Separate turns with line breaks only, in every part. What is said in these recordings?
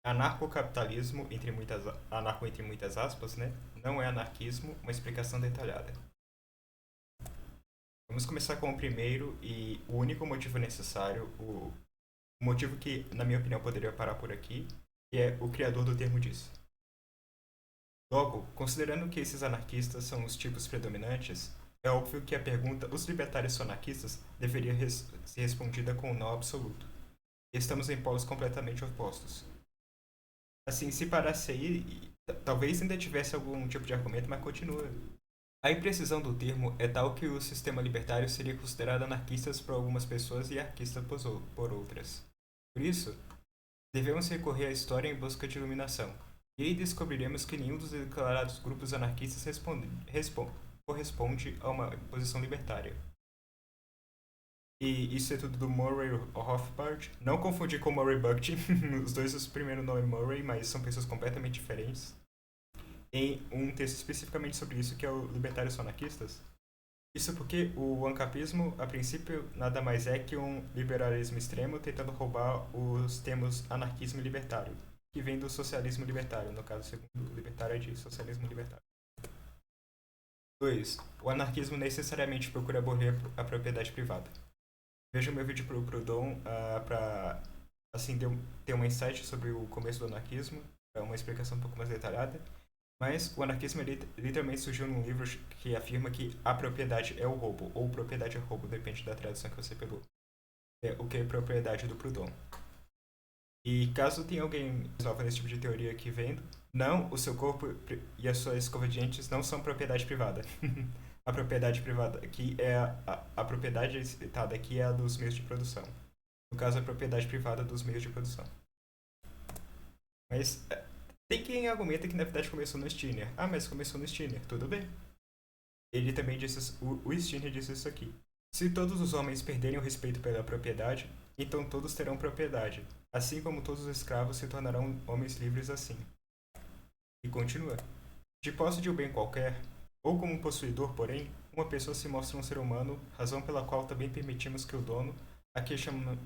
Anarcocapitalismo, anarco entre muitas aspas, né? Não é anarquismo, uma explicação detalhada. Vamos começar com o primeiro e o único motivo necessário, o motivo que, na minha opinião, poderia parar por aqui, que é o criador do termo disso. Logo, considerando que esses anarquistas são os tipos predominantes, é óbvio que a pergunta "os libertários são anarquistas?" deveria ser respondida com um não absoluto. Estamos em polos completamente opostos. Assim, se parasse aí, talvez ainda tivesse algum tipo de argumento, mas continua. A imprecisão do termo é tal que o sistema libertário seria considerado anarquista por algumas pessoas e anarquista por outras. Por isso, devemos recorrer à história em busca de iluminação. E aí descobriremos que nenhum dos declarados grupos anarquistas corresponde a uma posição libertária. E isso é tudo do Murray Rothbard. Não confundir com Murray Bookchin. Os dois, o primeiro nome é Murray, mas são pessoas completamente diferentes. Em um texto especificamente sobre isso, que é o Libertários são Anarquistas. Isso porque o ancapismo, a princípio, nada mais é que um liberalismo extremo tentando roubar os termos anarquismo e libertário, que vem do socialismo libertário, no caso, segundo o libertário é de socialismo libertário. 2. O anarquismo necessariamente procura abolir a propriedade privada. Veja o meu vídeo pro Proudhon para assim, ter um insight sobre o começo do anarquismo, uma explicação um pouco mais detalhada. Mas o anarquismo literalmente surgiu num livro que afirma que a propriedade é o roubo, ou propriedade é roubo, depende da tradução que você pegou. É o que é propriedade do Proudhon. E caso tenha alguém resolva nesse tipo de teoria aqui vendo, não, o seu corpo e as suas escovas de dentes não são propriedade privada. A propriedade privada aqui é a propriedade citada aqui é a dos meios de produção. No caso, a propriedade privada dos meios de produção. Mas tem quem argumenta que na verdade começou no Stirner. Ah, mas começou no Stirner, tudo bem. Ele também disse, o Stirner disse isso aqui. Se todos os homens perderem o respeito pela propriedade, então todos terão propriedade, assim como todos os escravos se tornarão homens livres assim. E continua. De posse de um bem qualquer, ou como um possuidor, porém, uma pessoa se mostra um ser humano, razão pela qual também permitimos que o dono, a quem chamamos,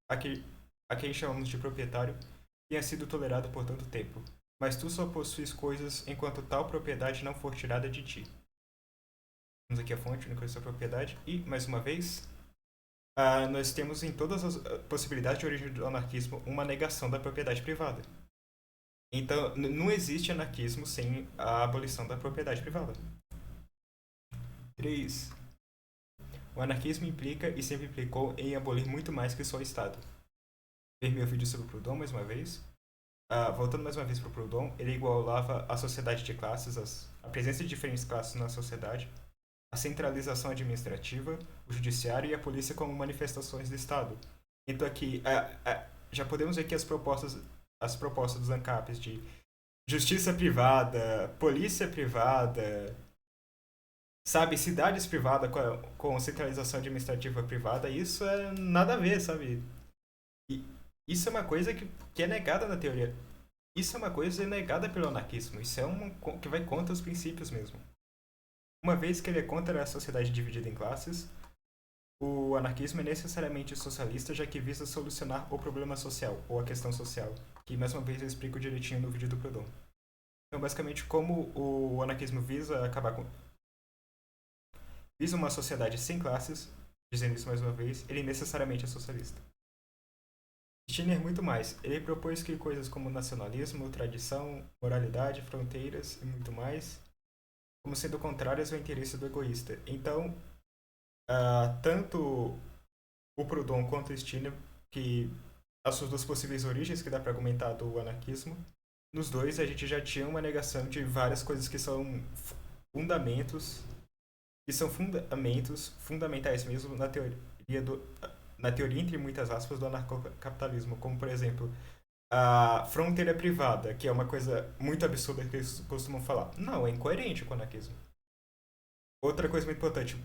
a quem, a quem chamamos de proprietário, tenha sido tolerado por tanto tempo. Mas tu só possuis coisas enquanto tal propriedade não for tirada de ti. Temos aqui a fonte, única sua propriedade. E, mais uma vez, nós temos em todas as possibilidades de origem do anarquismo uma negação da propriedade privada. Então, não existe anarquismo sem a abolição da propriedade privada. 3. O anarquismo implica e sempre implicou em abolir muito mais que só o Estado. Ver meu vídeo sobre o Proudhon mais uma vez. Voltando mais uma vez para o Proudhon, ele igualava a sociedade de classes, a presença de diferentes classes na sociedade, a centralização administrativa, o judiciário e a polícia como manifestações do Estado. Então aqui, já podemos ver que as propostas dos ANCAPs de justiça privada, polícia privada, sabe, cidades privadas com centralização administrativa privada, isso é nada a ver, sabe? E isso é uma coisa que é negada na teoria. Isso é uma coisa negada pelo anarquismo. Isso é que vai contra os princípios mesmo. Uma vez que ele é contra a sociedade dividida em classes, o anarquismo é necessariamente socialista, já que visa solucionar o problema social, ou a questão social, que mais uma vez eu explico direitinho no vídeo do Proudhon. Então, basicamente, como o anarquismo visa uma sociedade sem classes, dizendo isso mais uma vez, ele necessariamente é socialista. Stirner muito mais. Ele propôs que coisas como nacionalismo, tradição, moralidade, fronteiras e muito mais, como sendo contrárias ao interesse do egoísta. Então, tanto o Proudhon quanto o Stirner, que as suas duas possíveis origens que dá para argumentar do anarquismo, nos dois a gente já tinha uma negação de várias coisas que são fundamentos, fundamentais mesmo na teoria entre muitas aspas do anarcocapitalismo, como por exemplo a fronteira privada, que é uma coisa muito absurda que eles costumam falar. Não, é incoerente com o anarquismo. Outra coisa muito importante,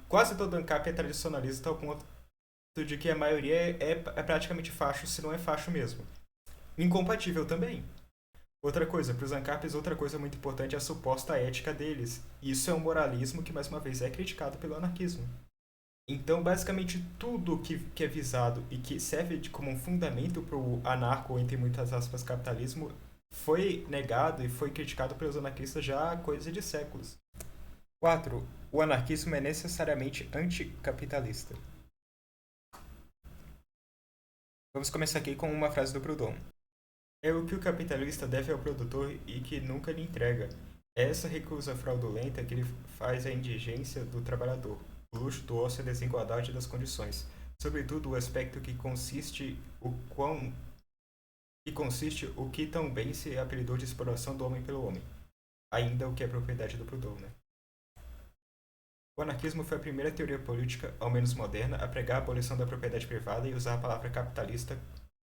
quase todo ANCAP é tradicionalista ao ponto de que a maioria é praticamente facho, se não é facho mesmo. Incompatível também. Outra coisa, para os ANCAPs, outra coisa muito importante é a suposta ética deles. Isso é um moralismo que, mais uma vez, é criticado pelo anarquismo. Então, basicamente, tudo que é visado e que serve como um fundamento para o anarco, entre muitas aspas, capitalismo, foi negado e foi criticado pelos anarquistas já há coisa de séculos. 4. O anarquismo é necessariamente anticapitalista. Vamos começar aqui com uma frase do Proudhon. É o que o capitalista deve ao produtor e que nunca lhe entrega. É essa recusa fraudulenta que lhe faz a indigência do trabalhador, o luxo do ócio e a desigualdade das condições, sobretudo o aspecto que consiste o que tão bem se apelidou de exploração do homem pelo homem, ainda o que é propriedade do Proudhon, né? O anarquismo foi a primeira teoria política, ao menos moderna, a pregar a abolição da propriedade privada e usar a palavra capitalista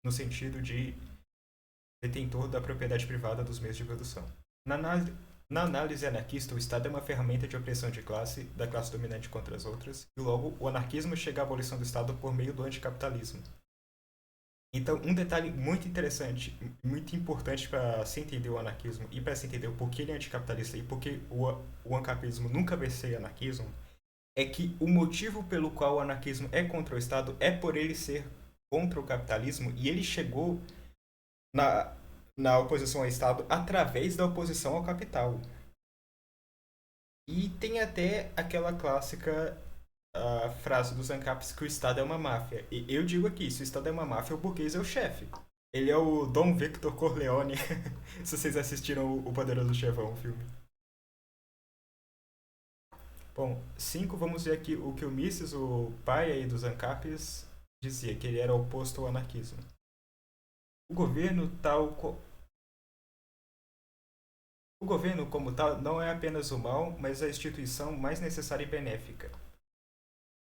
no sentido de detentor da propriedade privada dos meios de produção. Na análise anarquista, o Estado é uma ferramenta de opressão de classe, da classe dominante contra as outras, e logo o anarquismo chega à abolição do Estado por meio do anticapitalismo. Então, um detalhe muito interessante, muito importante para se entender o anarquismo e para se entender o porquê ele é anticapitalista e porquê o anarquismo nunca vai ser anarquismo, é que o motivo pelo qual o anarquismo é contra o Estado é por ele ser contra o capitalismo e ele chegou na, na oposição ao Estado através da oposição ao capital. E tem até aquela clássica frase dos ANCAPs que o Estado é uma máfia. E eu digo aqui, se o Estado é uma máfia, o burguês é o chefe. Ele é o Dom Victor Corleone, se vocês assistiram o Poderoso Chefão, o filme. Bom, 5, vamos ver aqui o que o Mises, o pai aí dos ANCAPs, dizia, que ele era oposto ao anarquismo. O governo tal O governo, como tal, não é apenas o mal, mas a instituição mais necessária e benéfica,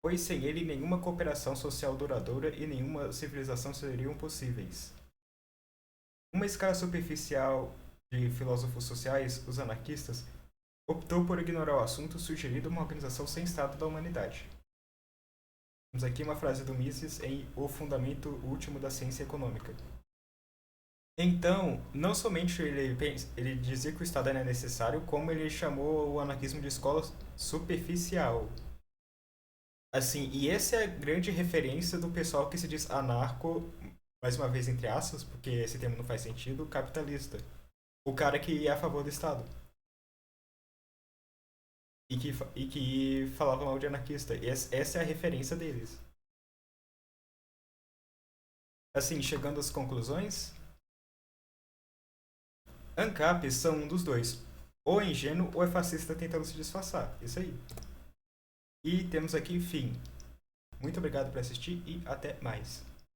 pois sem ele nenhuma cooperação social duradoura e nenhuma civilização seriam possíveis. Uma escala superficial de filósofos sociais, os anarquistas, optou por ignorar o assunto sugerindo uma organização sem Estado da humanidade. Temos aqui uma frase do Mises em O Fundamento Último da Ciência Econômica. Então, não somente ele dizia que o Estado era necessário, como ele chamou o anarquismo de escola superficial. Assim, e essa é a grande referência do pessoal que se diz anarco, mais uma vez entre aspas, porque esse termo não faz sentido, capitalista. O cara que é a favor do Estado. E que falava mal de anarquista. E essa é a referência deles. Assim, chegando às conclusões, ANCAPs são um dos dois. Ou é ingênuo ou é fascista tentando se disfarçar. Isso aí. E temos aqui fim. Muito obrigado por assistir e até mais.